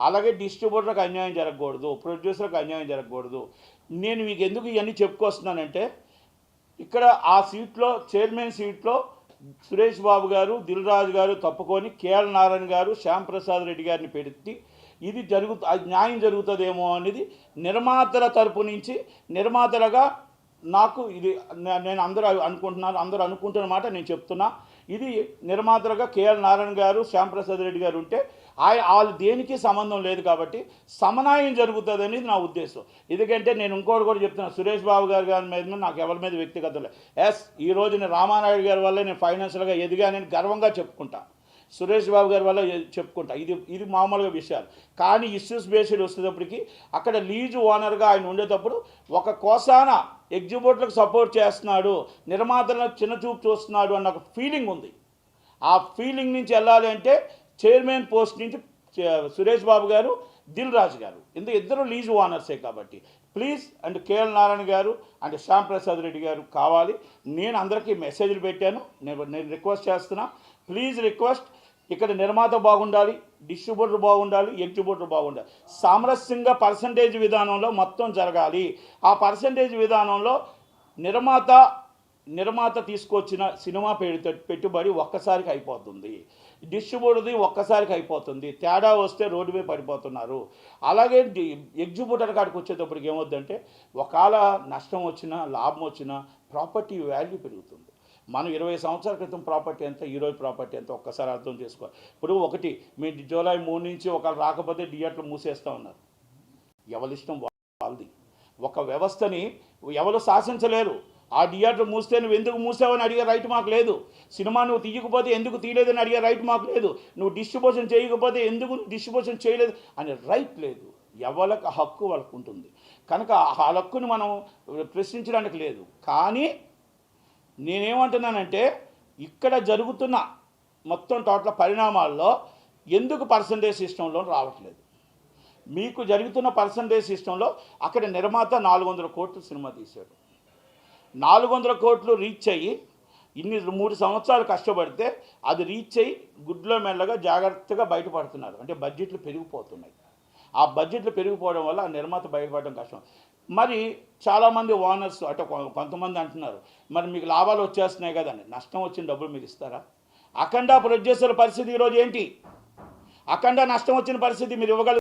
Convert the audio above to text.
అలాగే డిస్ట్రిబ్యూటర్కి అన్యాయం జరగకూడదు, ప్రొడ్యూసర్కి అన్యాయం జరగకూడదు. నేను మీకు ఎందుకు ఇవన్నీ చెప్పుకొస్తున్నానంటే, ఇక్కడ ఆ సీట్లో చైర్మన్ సీట్లో సురేష్ బాబు గారు, దిల్ రాజు గారు తప్పుకొని కేఎల్ నారాయణ గారు, శ్యామ్ ప్రసాద్ రెడ్డి గారిని పెట్టి ఇది న్యాయం జరుగుతుందేమో అనేది నిర్మాతల తరపు నుంచి నిర్మాతలుగా నాకు ఇది నేను అందరూ అనుకుంటున్నాను, అందరూ అనుకుంటున్న మాట నేను చెప్తున్నా. ఇది నిర్మాతలుగా కేఎల్ నారాయణ గారు, శ్యామ్ ప్రసాద్ రెడ్డి గారు ఉంటే వాళ్ళు దేనికి సంబంధం లేదు కాబట్టి సమన్వయం జరుగుతుంది అనేది నా ఉద్దేశం. ఎందుకంటే నేను ఇంకోటి కూడా చెప్తున్నాను, సురేష్ బాబు గారి మీద నాకు ఎవరి మీద వ్యక్తిగత లేదు. ఈరోజు నేను రామానాయుడు గారి వల్ల నేను ఫైనాన్షియల్గా ఎదిగానని గర్వంగా చెప్పుకుంటా, సురేష్ బాబు గారి వల్ల చెప్పుకుంటా. ఇది మామూలుగా విషయాలు. కానీ ఇష్యూస్ బేస్డ్ వచ్చేటప్పటికి అక్కడ లీజు ఓనర్గా ఆయన ఉండేటప్పుడు ఒక కోసాన ఎగ్జిబ్యూటర్లకు సపోర్ట్ చేస్తున్నాడు, నిర్మాతలను చిన్నచూపు చూస్తున్నాడు అన్న ఒక ఫీలింగ్ ఉంది. ఆ ఫీలింగ్ నుంచి వెళ్ళాలి అంటే చైర్మన్ పోస్ట్ నుంచి సురేష్ బాబు గారు, దిల్ రాజు గారు, ఇద్దరు లీజు ఓనర్సే కాబట్టి ప్లీజ్ అండ్ కేఎల్ నారాయణ గారు అండ్ శ్యామ్ ప్రసాద్ రెడ్డి గారు కావాలి. నేను అందరికీ మెసేజ్లు పెట్టాను, నేను రిక్వెస్ట్ చేస్తున్నా, ప్లీజ్ రిక్వెస్ట్. ఇక్కడ నిర్మాత బాగుండాలి, డిస్ట్రిబ్యూటర్ బాగుండాలి, ఎగ్జిబ్యూటర్ బాగుండాలి. సామరస్యంగా పర్సంటేజ్ విధానంలో మొత్తం జరగాలి. ఆ పర్సంటేజ్ విధానంలో నిర్మాత తీసుకొచ్చిన సినిమా పెట్టుబడి ఒక్కసారికి అయిపోతుంది, డిస్ట్రిబ్యూటర్ది ఒక్కసారికి అయిపోతుంది. తేడా వస్తే రోడ్డు మీద పడిపోతున్నారు. అలాగే ఎగ్జిబ్యూటర్ కాడికి వచ్చేటప్పటికి ఏమవుద్దంటే ఒకవేళ నష్టం వచ్చినా లాభం వచ్చినా ప్రాపర్టీ వాల్యూ పెరుగుతుంది. మనం 20 సంవత్సరాల క్రితం ప్రాపర్టీ ఎంత, ఈరోజు ప్రాపర్టీ ఎంత ఒక్కసారి అర్థం చేసుకోవాలి. ఇప్పుడు మీ జూలై 3 నుంచి ఒకళ్ళు రాకపోతే థియేటర్లు మూసేస్తూ ఉన్నారు. ఎవరిష్టం వాళ్ళది. ఒక వ్యవస్థని ఎవరు శాసించలేరు. ఆ థియేటర్ మూస్తే నువ్వు ఎందుకు మూసావని అడిగే రైట్ మాకు లేదు. సినిమా నువ్వు తీయకపోతే ఎందుకు తీయలేదని అడిగే రైట్ మాకు లేదు. నువ్వు డిస్ట్రిబ్యూషన్ చేయకపోతే ఎందుకు డిస్ట్రిబ్యూషన్ చేయలేదు అనే రైట్ లేదు. ఎవరికి హక్కు వాళ్ళకు ఉంటుంది. కనుక ఆ హక్కుని మనం ప్రశ్నించడానికి లేదు. కానీ నేనేమంటున్నానంటే ఇక్కడ జరుగుతున్న మొత్తం టోటల్ పరిణామాల్లో ఎందుకు పర్సంటేజ్ సిస్టంలో రావట్లేదు? మీకు జరుగుతున్న పర్సంటేజ్ సిస్టంలో అక్కడ నిర్మాత 400 కోట్లు సినిమా తీశాడు. 400 కోట్లు రీచ్ అయ్యి 3 సంవత్సరాలు కష్టపడితే అది రీచ్ అయ్యి గుడ్లో మెల్లగా జాగ్రత్తగా బయటపడుతున్నారు. అంటే బడ్జెట్లు పెరిగిపోతున్నాయి. ఆ బడ్జెట్లు పెరిగిపోవడం వల్ల ఆ నిర్మాత బయటపడడం కష్టం. మరి చాలామంది ఓనర్స్ అంటే కొంతమంది అంటున్నారు, మరి మీకు లాభాలు వచ్చేస్తున్నాయి కదండి, నష్టం వచ్చిన డబ్బులు మీరు ఇస్తారా? అఖండ ప్రొడ్యూసర్ పరిస్థితి ఈరోజు ఏంటి? అఖండ నష్టం వచ్చిన పరిస్థితి మీరు ఇవ్వగలరు?